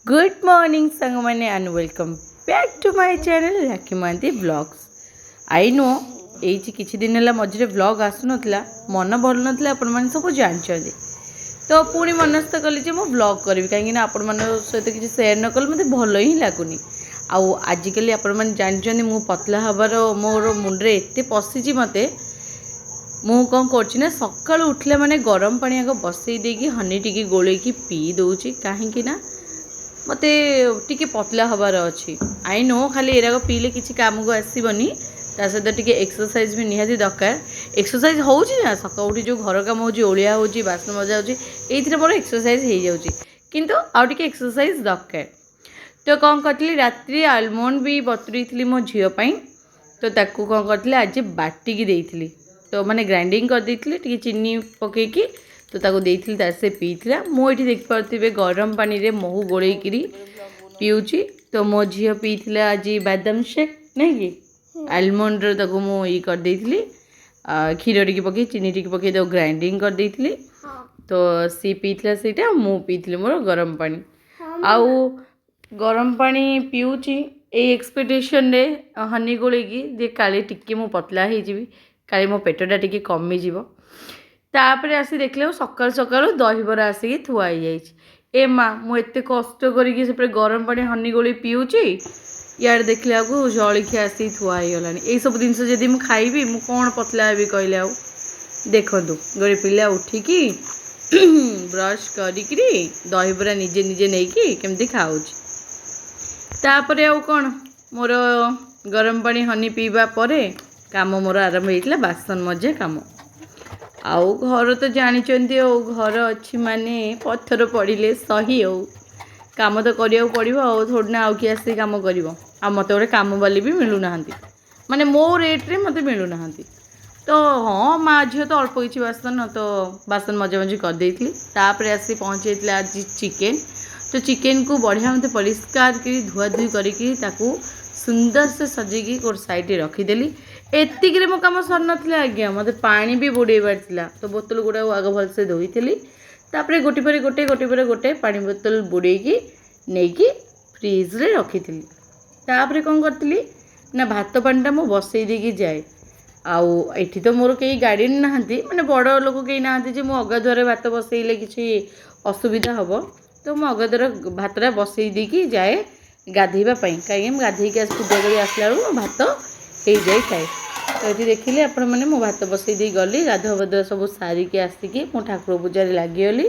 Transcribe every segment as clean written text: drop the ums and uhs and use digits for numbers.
Good morning संग मैंने and welcome back to my channel Rakhi Mohanty blogs. I know ये किसी दिन है मझे ब्लॉग आसु नाला मन भल नाला आपण सब जानते तो पुणी मनस्थ कली मो ब्लॉग करी कहीं आपण मान सहित किसी सेयार न कले मत भल ही लगुनि। आजिकल आपण मैंने जानते मु पतला हबार मोर मुंडे एत पशिची मत मु कौन कर सका उठले मैंने गरम पानी आग बसई देकी हनी टी गोल पी दूची कहीं मते टिके पतला हबार अच्छी। आई नो खाली एराक पीले किसी काम को आसबनी सहित टिके एक्सरसाइज भी निहाती दरकार। एक्सरसाइज होउची ना सका उठी जो घर काम होउची ओलिया होउची बासन मजा होउची एइथिरे मोर एक्सरसाइज हो जाउची किंतु आउ टिके एक्सरसाइज दरकार। तो कौन करतली रात्रि आलमंड भी बतुरी थी मो झील पाई तो ताकू कौन करतली आज बाटिकी देइथिली तो माने ग्राइंडिंग कर देइथिली टिके चीनी पकेकी तो ताको देइथिली तार से पीथिला। मो एठी देख पारथिबे गरम पानी रे महू गोळेकिरी पिउची तो मो झील पीथिला आज बादाम शेक नहीं कि आलमंड रो ताको मो ई कर देइथिली क्षीर टिके पके चीनी टिके पके तो ग्राइंडिंग कर देइथिली तो सी पीथिला सेटा मो पीथिली मोर गरम पानी आउ गरम पानी पिउची ए एक्सपेक्टेशन रे हनी गोळेकी जे काले टिके मो पतला हे जिवि काले मो पेटटा टिके कमी जिवो। तापरे आसी देखले सकाल सकाल दहीबरा आसिक थुआई जाइए ए माँ मुझे कष्ट करके गरम पानी हनी गोली पीऊँची यार देखला को जलिखिया आसी थुआई गलानी। यही सब जिनस जदि मुझे खाइबी मु कौन पतला हेबी कहले आउ देखु गोटे पिला उठिकी ब्रश करी दहीबरा निजे निजे नहीं केमती खाऊची। तापरे आउ कौन मोर गरम पानी हनी पीवा परे काम मोर आरंभ होता बासन मजा काम आउ घर तो जानते हो घर अच्छी माने पत्थर पड़े सही हो काम तो करिया पड़ो थोड़ी ना आउ कि आसी कम कर मत गोटे कम वाली भी मिलूना माने मो रेट्रे मत मिलूना तो हाँ माँ झील तो अल्प किसी बासन तो बासन मजा मजी करदे तापर आसी पहुँचे आज चिकेन तो चिकेन को बढ़िया मत परिष्कार कर धुआ धुई करके सुंदर से सजेगी गोटे साइड रखीदेली एतिक मो कम सर ना आज्ञा मत पानी भी बुड़ेबार था तो बोतल गुड़ा आग भलसे धोई तापर गोटे पर गोटे गोटे पर गोटे पानी बोतल बुड़ेकी नहीं फ्रिज रे रखी तापर कौन करी ना भात पानीटा मो बसई देकी जाए आठी तो मोर कई गार्डियन नहांती माने बड़ लोक कई ना मो अगाधुआ भात बसईले किसी असुविधा हम तो मो अगाधुआ भातटा बसई देकी जाए गाधेवा कहीं गाधेक पूजा कर आसला बेलू भात हो जाए खाए तो ये देखिले आपण मैंने मो भात बसई दे गली गाधुआ बधुआ सब सारिकी आसिकी मो ठाकुर पूजा लगिगली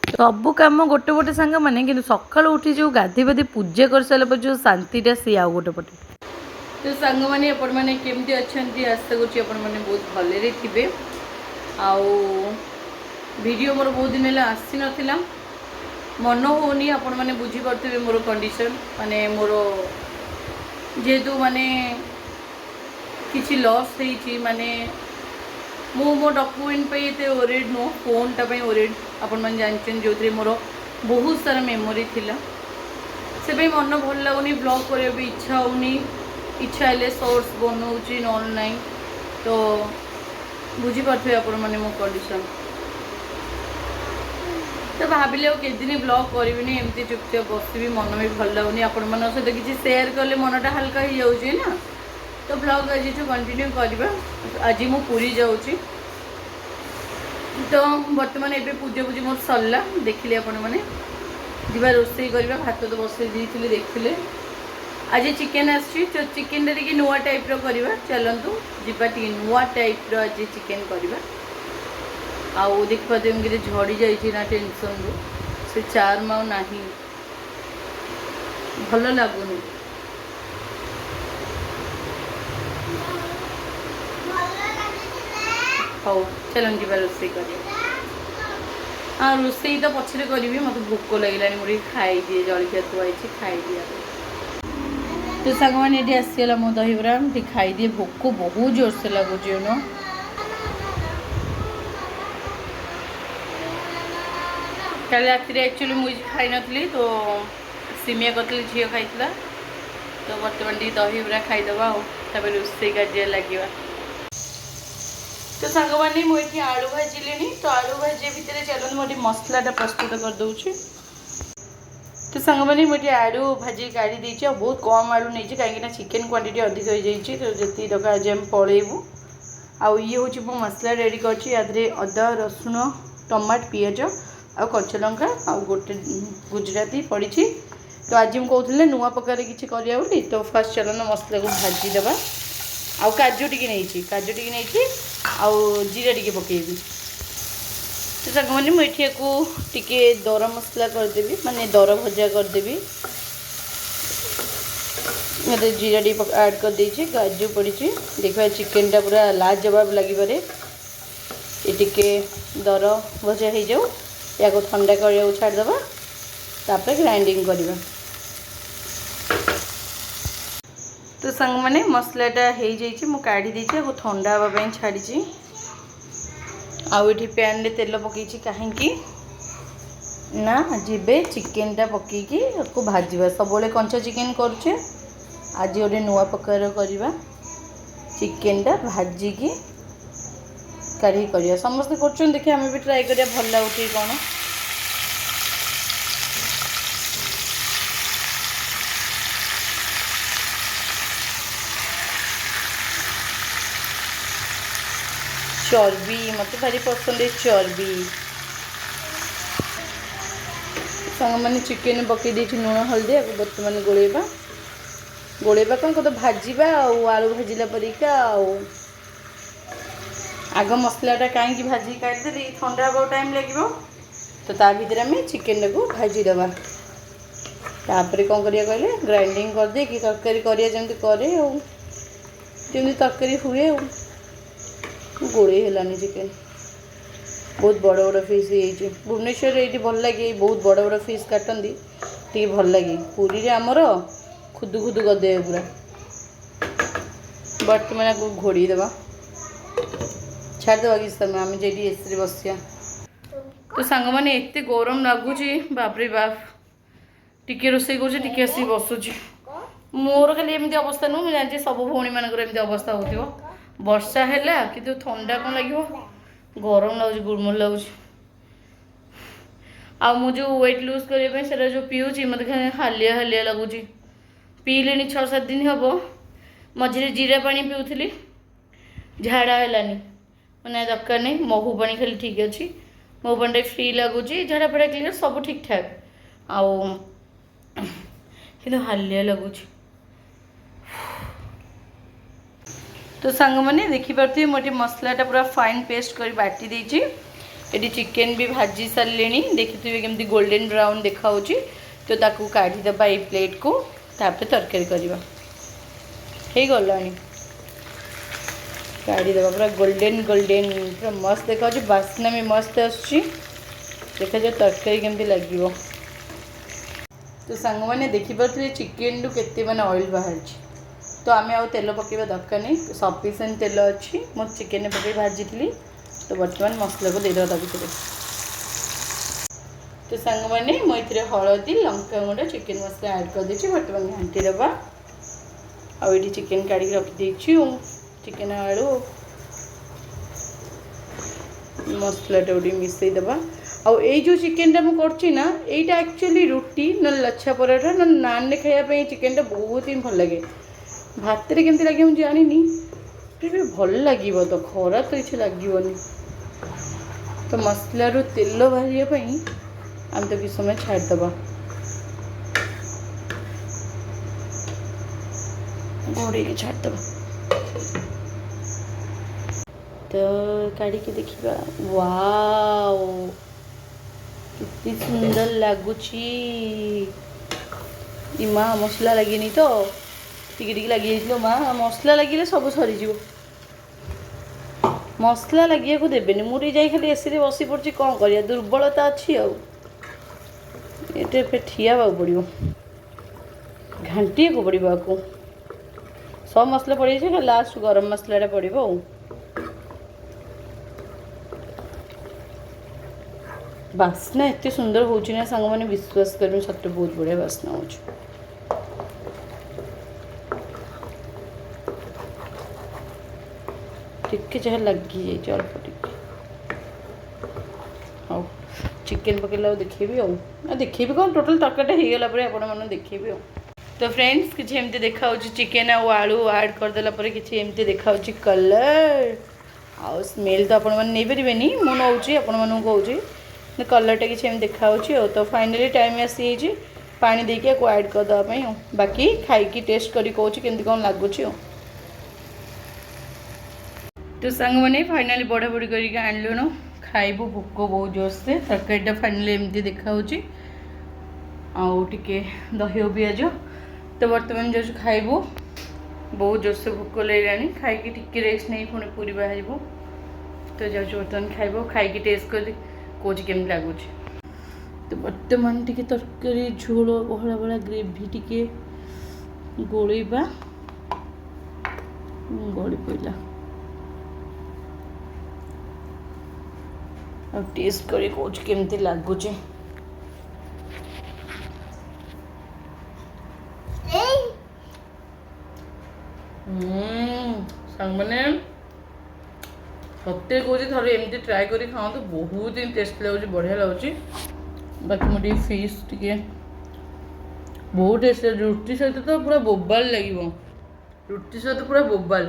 सबू कम गोटे गोटे सांग मैंने कि सकाल उठी जो गाधे बाधे पूजा कर सारा पर जो शांतिटा सी आउ गोटे पटे तो सांग मैंने आपण मैंने केमती अच्छा आशा करुँच आपण मैंने बहुत भले थे वीडियो मोर बहुत दिन है आसी नाला मन होनी आपण मैंने बुझीपे मोर कंडीशन माने मोर जेहेतु माने किसी लॉस होती माने मो डॉक्यूमेंट पे ये ओरिड नो फोनटा ओरिड आपण मैंने जानते जो थे मोर बहुत सारा मेमोरी थिला से मन भल लगुनि ब्लॉग करने भी इच्छा होनी इच्छा हेले सोर्स बनाऊँगी नॉन नाई तो बुझीपे आपण मैंने मो कंडीशन तो भाविले दिन ब्लॉग करी एमती चुपचाप बसबी मन भी भल लगुनि आपण मान सहित किसी सेयार कले मनटा हल्का हो जाऊँगी ना तो ब्लॉग आज कंटिन्यू करवा। आज मु पूरी जाऊँगी तो बर्तमान एबे पूजा पूजी मोर सरला देखिले आपण मैंने जीवा रोषे करवा भात तो बसई दी देखिले आज चिकेन आसी तो चिकेन टी नुआ टाइप करवा चलतु जीवा टी नुआ टाइप आज चिकेन करवा आउ देख पाते कि झड़ी जाइए ना टेंशन रू से चार्म आउ ना भल लगुनि हौ चलन जी रोषे कर हाँ रोषे तो पछरे करी मत भोक लगे मुझे खाई दिए जलिया थुआई खाई दिया तो सांग मैंने ये आसीगला मो दहीबरा खाई दिए भोक बहुत जोर से लगुच नो कल राति एक्चुअली मुझे खाई नी तो सिमिया कतली झील खाई तो बर्तमान टी दहीबरा खाईदे रोषे कार्य लगे तो सांग मैंने मुझे आलू भाजिले तो आलू भाजी भितर चलते मुझे मसलाटा प्रस्तुत कर दूची तो सांग मैंने मुझे आलू भाजी काढ़ी देती बहुत कम आलू नहीं कहीं चिकेन क्वांटिटी अधिक हो जाइए तो जी दरकार आज आम पलैबू आउ ये हूँ मो मसला रेडी कर अदा रसुण टमाट पिज आ कच्चा लंका आ गोटे गुजराती पड़ी। तो आज मुझे कहते नुआ प्रकार किसी करी तो फास्ट चलन मसला को भाजीदे आउ काजू टी नहीं आउ जीरा टी पकईबी। तो सांग मैंने मुझे टी दर मसला करदेवी माने दर भजा करदेवी मतलब जीरा टी ऐड कर देछि काजू पड़ी देखा चिकेन टा पूरा लाजवाब लगे ये दर भजा हो जाऊ या ठंडा कर छाड़दे तापर ग्राइंडिंग करवा। तो सांग मैंने मसलाटा हो जाइए काढ़ी देछि ठंडा हाँवाई छाड़ी आउ ये पैन रे तेल पकई कहीं ना जीवे चिकेन टा पकईकी भाजवा सब कंचा चिकेन करुचे आज गोटे नुआ प्रकार करवा चिकेन टा भाजिकी काढ़ी करवा समस्ते कर देखिए आम भी ट्राए करिया भल लगे कौन। चर्बी मत भारी पसंद है चर्बी सांग मैंने चिकेन पकई लुण हल्दी बर्तमान गोलेबा गोलेबा कौन कत भाजवा आलू भाजिला परिका आग मसलाटा कहीं भाजी काटदे ठंडा हाँ टाइम लगे तो ता भीतर आम चिकेन को भाजीदे तापर कौन करिया कहले ग्राइंडिंग कर दे कि तरकारी करिया जमती करे जमती तरकारी हुए गोड़े हेलानी चिकेन बहुत बड़ बड़ फिश ये भुवनेश्वर ये भल लगे बहुत बड़ बड़ फिश काटती टी भल लगे पूरी रे आमर खुदु खुदु करदे पूरा बर्तमान को घोड़ी देवा छाड़देवा किस समय आम जे एसी बसिया। तो सांग मैंने एत गरम लगुच बापरे बाप टिके रोसे कर बसुची मोर खाली एमती अवस्था नुह मुझे सब भौणी मानक एमती अवस्था हो वर्षा है कि ठंडा कौन लगे गरम लगुच गुड़मुड़ लगुच आ मु जो वेट लूज करने जो पीऊँगी मत हालिया हालिया लगुच पीले 6-7 दिन हम मझे जीरा पानी पीऊली झाड़ा है मैंने दरकार नहीं महू पानी खाली ठीक अच्छे महू पानी फ्री लगुच झाड़ा फाड़ा क्लीयर सब ठीक ठाक आउ हालिया लगुच। तो सांग मैंने देखिपे मोटे मसलाटा पूरा फाइन पेस्ट कर बाटी देची ये चिकेन भी भाजी सारे देखिए केमती गोल्डन ब्राउन देखा तो ताकू काढ़ीदे ये प्लेट को तापर तरकारी करवा गला काढ़ीदे पूरा गोल्डन गोल्डन पूरा मस्त देखा बास्ना भी मस्त आसुची देखा जाए तरकारी केमती लगे। तो सांग मैंने देखिपे चिकेन रु केते माने ऑयल बाहर तो आम आउ तेल पकड़ा दरकार नहीं सफिसीयंट तेल अच्छी मो चिकेन पकड़ भाजी तो बर्तमान मसला को देदेवा ता भर। तो सांग मैंने मुझे हलदी लंका गुंड चिकेन मसला ऐड कर देछि बर्तमान घाटीदेवा आउ ये चिकेन काढ़ी रखी चिकेन आलू मसलाटा गोटे मिसईदेवा आउ ये जो चिकेन मुझे ना यहाँ एक्चुअली रुटी न लच्छा पराठा न नान रे खायापी चिकेन बहुत ही भल लगे भात रे केमती लगे मुझे जानी फिर भी भल लगे तो खरा तो किसी लगनी तो मसला रू तेल बाहर आम तो किस समय छाड़दे घोड़े छाड़दे तो काढ़ी देखा वाओ कितनी सुंदर लगुची माँ मसला लगे तो टिके टिके लगी माँ मसला लगे सब सरीज मसला लगे को देवेनि मुझे जा खाली एसी बसी पड़ी कौन कर दुर्बलता अच्छी ये ठिया पड़ो घाटी को पड़ो आपको सब मसला पड़ जाए लास्ट गरम मसलाटा पड़ो बास्ना एत सुंदर हो सांग मैंने विश्वास कर सत्य बहुत बढ़िया बास्ना हो टिके जहाँ लगी जाए अल्प टिके हाँ चिकेन पकड़ा देखी आ ଦେଖେଇବି କ'ଣ ଟୋଟାଲ୍ ତରକାରୀଟା ହେଇଗଲା ପରେ ଆପଣମାନଙ୍କୁ ଦେଖେଇବି ଆଉ। तो फ्रेंड्स किसी एमती देखा चिकेन आलू ऐड करदेला किसी एमती देखा कलर आउ स्मेल तो आपण मैंने नहीं पारे मुझे आपण मैं कहूँ कलरटा किसी एम देखा तो फाइनली टाइम आसी पानी देके आपको ऐड करदेवाई बाकी खाई टेस्ट करी कहूँ केमती कौन लगुच तो सांग मैंने फाइनली बड़ा बड़ी करके आणलुन खाइबू भोक बहुत जोर से तरकारीटा फाइनली एमती देखा आउ टिके दही पियाज तो बर्तमान जो खाइबू बहुत जोर से भोक लगे खाई टिके रेस्ट नहीं पुणी पूरी बाहर तो जाऊँ बर्तमान खाइब खाई टेस्ट कर कौन केमी लगुच तो बर्तमान टिके तरकारी झोल बहला बहला ग्रेवी टिके गोलैबा गली पड़ा और टेस्ट कर कौन केमती लगुच मैंने सत्य कौन थोड़े एमती ट्राए कर खाओ तो बहुत ही टेस्ट लगुच बढ़िया लगुच बाकी मुझे फिश टे बहुत टेस्ट रुटी सहित तो पूरा बोबाल लगे रुटी सहित पूरा बोबाल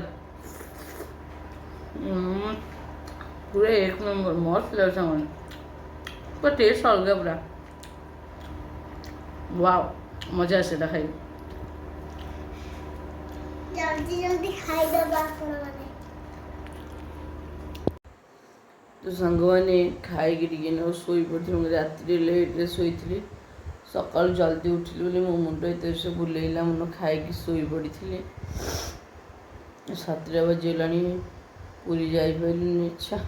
पूरा एक नंबर मस्त लगे पूरा टेस्ट अलग पूरा वाव मजा आसे खाई जल्दी जल्दी खाई दबा तो सांग मैंने खाई शोई पड़ी रात लेट्रे शोई सका जल्दी उठिली बोली मो मुंड एत से बुलेला मुझे खाई शोई पड़ी 7टा बजला पूरी जापारे इच्छा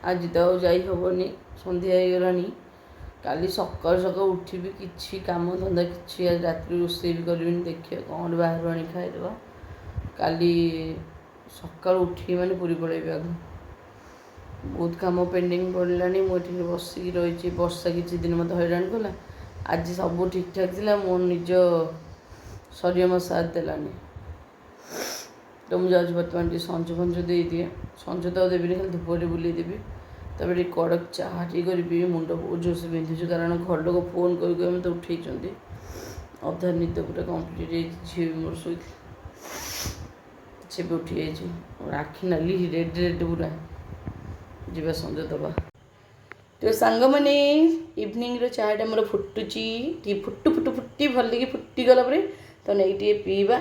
आज तो जाइ हेनी सन्ध्या होगला काली सका सका उठी किसी काम धंदा कि रात रोसे भी करी देखिए कौन बाहर आनी खाईदे काली सका उठी मैंने पूरी पड़ेबी आग बहुत कम पेंडिंग पड़ला मुझे बसिक रही वर्षा किसी दिन मत हैरान कला आज सब ठीक ठाक थी मो निज शरीर मो साथ देलानी तो मुझे आज बर्तमान संज फंज दे दिए संज तो देवी खाली धूपरे बुलेदेवी तब कड़क चाह टी करी मुंड बहुत जोर से बिंधुचे कारण घर लोग फोन कर तो उठे अधा निद पूरा कम्प्लीट झी मोर शो से भी उठी जाइए आखि नाली रेड रेड पूरा जीवा संज दबा तो सांग मैंने इवनिंग चाटा मोर फुटुची फुटु फुटु फुटी भल लगे फुटीगला तो नहीं टे पीवा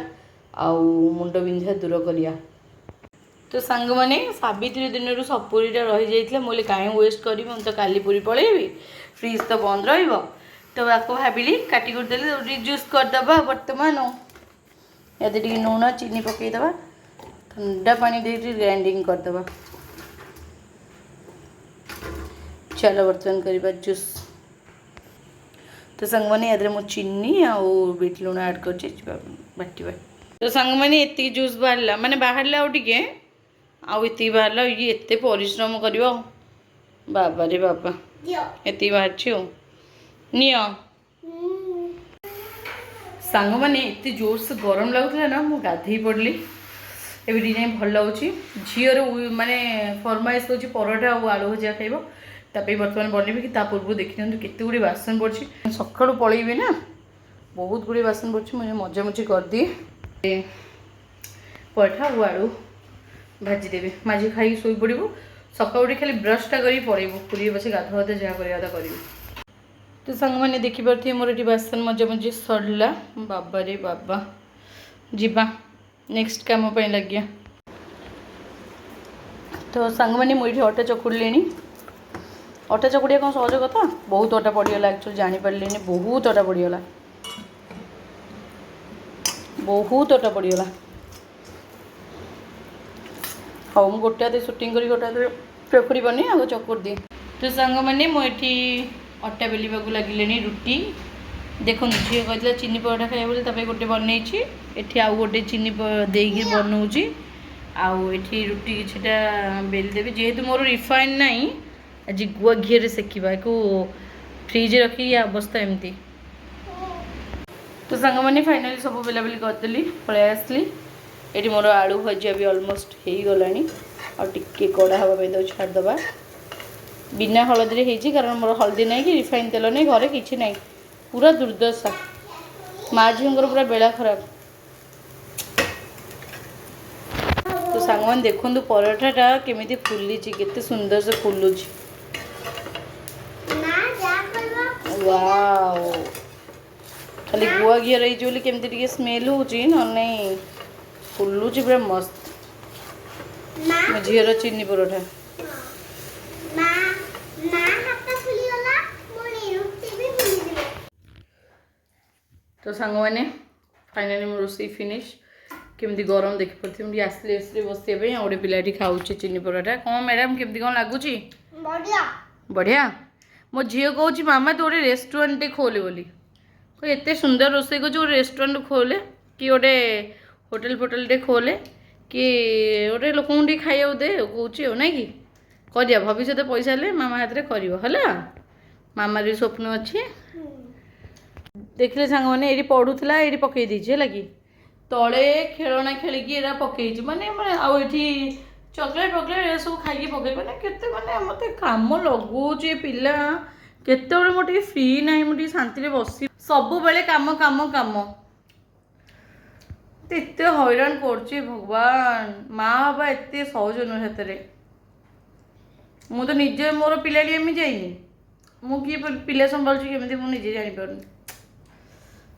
आउ मुंड बिंधा दूर करिया तो सांग मैंने सावित्री दिन सपुरीटा रही जाता मुझे कहीं वेस्ट करी तो काली पूरी पलैबी फ्रिज तो बंद रही भाविली काटी करदेली रिजुस करदे बर्तमान या लुण चीनी पकईदे ठंडा पानी दे ग्राइंडिंग करदे चलो बर्तमान करवा जूस तो सांग मैंने या मो चीनी आउ बीट लुण ऐड कर बाटा तो सांग मैंने ये जूस बाहर माने बाहर आउटे आउ ये बाहर ये एत परिश्रम कर बाबा रे बाबा ये बाहर नि सांग मैंने एत जोर से गरम लगुला ना मुझे गाधे पड़ली एवं टी भल लगुच झीर माने फरमाइश हो परोटा और आलू भजा खाइब ताप बर्तमान बनैबी कि पूर्व देखी केते गुड़ी बासन पड़ी सका पलैबी ना बहुत गुड़ी बासन पड़ी मुझे मजामजी करदिए परोटा और आलू भाजीदेवी माझी खाई शोई पड़ू सका उठी खाली ब्रशटा कर पड़ेबू पूरी बस गाधा गाधा जहाँ करवा कर तो सांग मैंने देखिपे मोर ये बासन मजामजी सरला बाबा रे बाबा जीवा नेक्स्ट काम लगे तो सांग मैंने मुझे अटा चकुड़े अटा चकुड़िया कौन सहज कथा बहुत अटा पड़गला एक्चुअली जानीपारे बहुत अटा पड़गला बहुत अटा पड़गला हाँ मुझे गोटे हाथ सुटिंग कर गोटे हाथ चकुड़ी पानी आगे चकुड़ दिए तो सांग मैंने मुझे अटा बेलिबा लगे रुटी देखो झील कहला चीनी परोटा खाइबा बोली गोटे बनई एठी आउ गोटे चीनी देकी बनाऊँगी आउ एठी रुटी किछटा बेली देवी जेहेतु मोर रिफाइन नहीं आज गुआ घी सेकिबा को फ्रिज रखी अवस्था एमती तो सांग मैंने फाइनाली सब बेलाबेली करदेली पलै आसली ये मोर आलू भजा भी अलमोस्ट हो गला और टिके कड़ा हवा तो छाड़दबा बिना हलदी ହେଇଛି କାରଣ ମୋର ହଳଦୀ ନାହିଁ କି ରିଫାଇନ୍ ତେଲ ନାହିଁ ଘରେ କିଛି ନାହିଁ ପୁରା ଦୁର୍ଦଶା ମାଆ ଝିଅଙ୍କର ପୁରା ବେଳା ଖରାପ तो सांगमान देखु पराठाटा केमी फुली केते सुंदर से फुलुची वाओ खाली गुआ घी रही बोली केमती टिके स्मेल होची न नहीं फुलुची पूरा मस्त मो झीर चीनी पराठा तो सांग मैंने फाइनाली मो रोसई फिनिश केमती गरम देखी पड़ती मुझे आसली आसली बसने गोटे पिलाटी खाऊँ चीनी पराठा कौन मैडम केमती कौन लगुच बढ़िया मो झील कौच मामा तो गोटे रेस्टोरेंट खोले बोली एत सुंदर रोसई कर रेस्टोरेंट खोले कि गोटे होटेल फोटेल खोले कि गोटे लोक खाइबा दे कौच ना कि करिया भविष्य पैसा ले मामा हाथ में कर मामार भी स्वप्न अच्छे देखिले सांग मैंने ये पढ़ुला ये पकई देछि है कि तले खेलना खेलिकी एरा पकई माने आठी चॉकलेट फकलेट ये सब खाई पकई मैंने केते माने मते काम लगुच पिला केते बड़े मोटे फ्री ना मुझे शांति बसी सब बेले काम काम काम एत हैरान कर भगवान माँ बाबा एत सहज नुह से मु तो निजे मोर पिलाटी एम जाइनी मु किए पिला संभालुची केमी मुझे जापर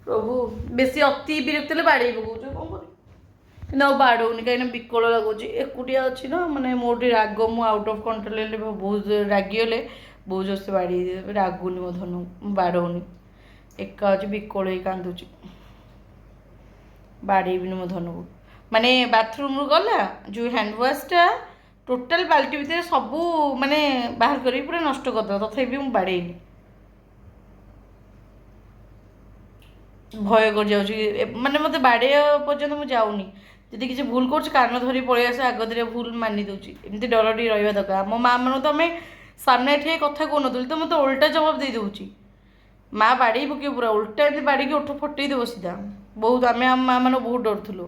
प्रभु बेसी अति विरक्त बाड़े पकाऊँ कौन कर बाड़ौनी कहीं विकल लगुच एकुटिया अच्छी ना माने मोटे राग मु आउट ऑफ कंट्रोल बहुत रागिगले बहुत जोर से बाड़ी रागुनी मो धन बाड़ौनी एका अच्छे विकल ही कांदुची बाड़ेबी मो धन को माने बाथरूम रू गला जो हैंड वाशटा टोटाल बाल्टी भितर सबू माने बाहर कर पूरा नष्ट करद तथापि मुझे बाड़ेनी भय कर जाऊँ माने मत बाड़े पर्यटन मुझे जाऊनी जदि किसी भूल कर कान धरी पलि आस आगदरे भूल मानि दूची एमती डर टी रहा दरकार मो माँ मान तो आम सामने ठे कथा कहून तो मत उल्टा जवाब दे दूची माँ बाड़े पके पूरा उल्टा एमती बाड़ी उठ फटे देव सीधा बहुत आम माँ मान बहुत डरुलु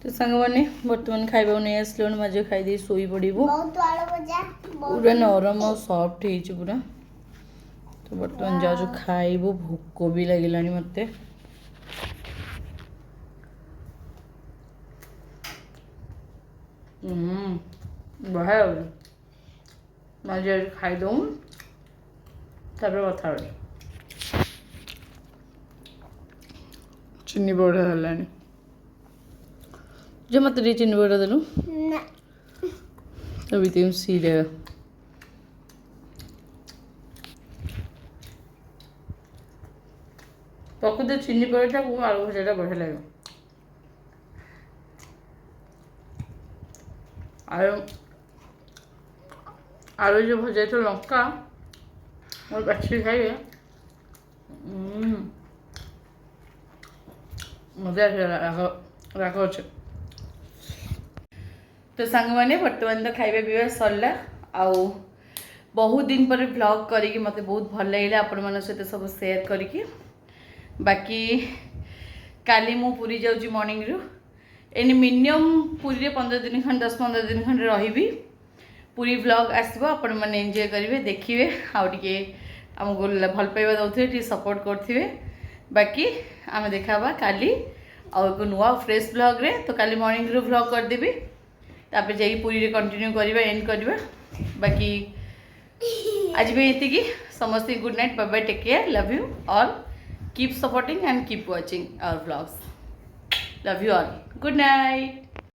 तो सांग मैंने बर्तमान खाइबा नहीं आसलो माज खाई शोई पड़ू पूरा नरम और सफ्ट हो पूरा तो बर्तमान जाऊ खाइबू भोक भी लगे मत बढ़िया माज खाईदे कथा चीनी बड़ा है जो मत चीनी बड़ा देलु अभी तुम सीधे प्रकृत चीनी पराठा को आलू भजा बढ़िया लगे आलू जो भजा तो लंका और बाछी खाइए मजा राग अच्छे तो सांग मैंने बर्तमान तो खाइबा पीवा सरला आउ बहुत दिन पर व्लॉग करी मत बहुत भल लगे आपण मान सहित सब शेयर करी बाकी काली मु पूरी जाऊँगी मॉर्निंग रु एनी मिनिमम पूरी 15 दिन खंड 10-15 दिन खंड रही पूरी व्लॉग आसो आपण मैंने एंजॉय करेंगे देखिए आउे आमको भल पाइबा दौरे सपोर्ट करेंगे बाकी आम देखा काली आउ एक नुआ फ्रेश व्लॉग रे तो काली मॉर्निंग रु व्लॉग करदेवी तापर जाइए पूरी कंटिन्यू करवा एंड करवा बाकी आज भी ये समस्त good night bye bye take care love you all keep supporting and keep watching our vlogs love you all good night.